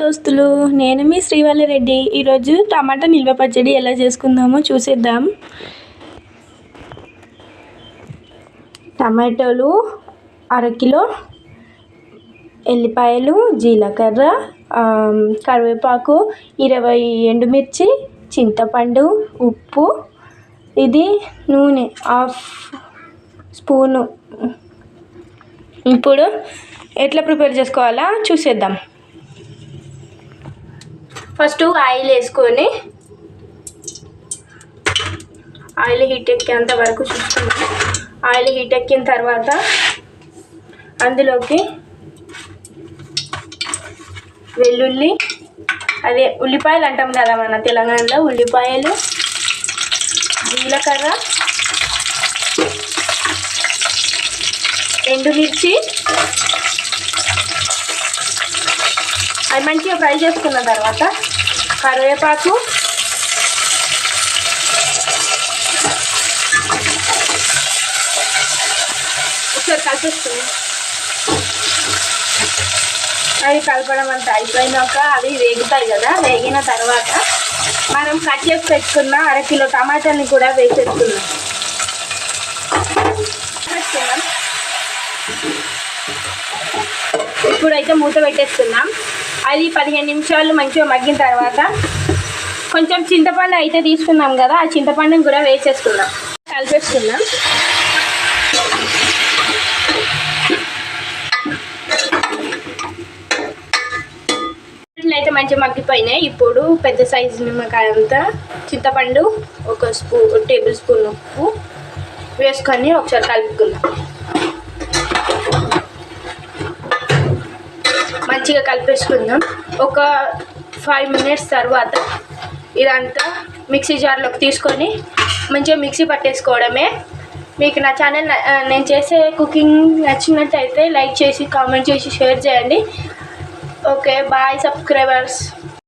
దోస్తులు, నేను మీ శ్రీవల్లి రెడ్డి. ఈరోజు టమాటా నిల్వ పచ్చడి ఎలా చేసుకుందామో చూసేద్దాం. టమాటోలు అరకిలో, ఎల్లిపాయలు, జీలకర్ర, కరివేపాకు, 20 ఎండుమిర్చి, చింతపండు, ఉప్పు, ఇది నూనె 1/2 స్పూను. ఇప్పుడు ఎట్లా ప్రిపేర్ చేసుకోవాలా చూసేద్దాం. ఫస్ట్ ఆయిల్ వేసుకొని ఆయిల్ హీట్ ఎక్కేంత వరకు చూసుకుందాం. ఆయిల్ హీట్ ఎక్కిన తర్వాత అందులోకి వెల్లుల్లి, అదే ఉల్లిపాయలు అంటాం కదా మన తెలంగాణలో, ఉల్లిపాయలు, జీలకర్ర, ఎండుమిర్చి, అది మంచిగా ఫ్రై చేసుకున్న తర్వాత కరివేపాకు, ఒకసారి కలిపేసుకుని అవి కలపడం అంతా అయిపోయినాక అవి వేగుతాయి కదా. వేగిన తర్వాత మనం కట్ చేసి పెట్టుకున్న 1/2 కిలో టమాటాని కూడా వేసేసుకున్నాం. ఇప్పుడైతే మూత పెట్టేసుకుందాం. అది 15 నిమిషాలు మంచిగా మగ్గిన తర్వాత కొంచెం చింతపండు అయితే తీసుకున్నాం కదా, ఆ చింతపండుని కూడా వేసేసుకుందాం. కలిపేసుకుందాం. అయితే మంచిగా మగ్గిపోయినాయి. ఇప్పుడు పెద్ద సైజు నిమ్మకాయ అంతా చింతపండు, 1 టేబుల్ స్పూన్ ఉప్పు వేసుకొని ఒకసారి కలుపుకుందాం. మంచిగా కలిపేసుకుందాం. ఒక 5 మినిట్స్ తర్వాత ఇదంతా మిక్సీ జార్లోకి తీసుకొని మంచిగా మిక్సీ పట్టేసుకోవడమే. మీకు నా ఛానల్ నేను చేసే కుకింగ్ నచ్చినట్టయితే లైక్ చేసి, కామెంట్ చేసి, షేర్ చేయండి. Okay, bye subscribers.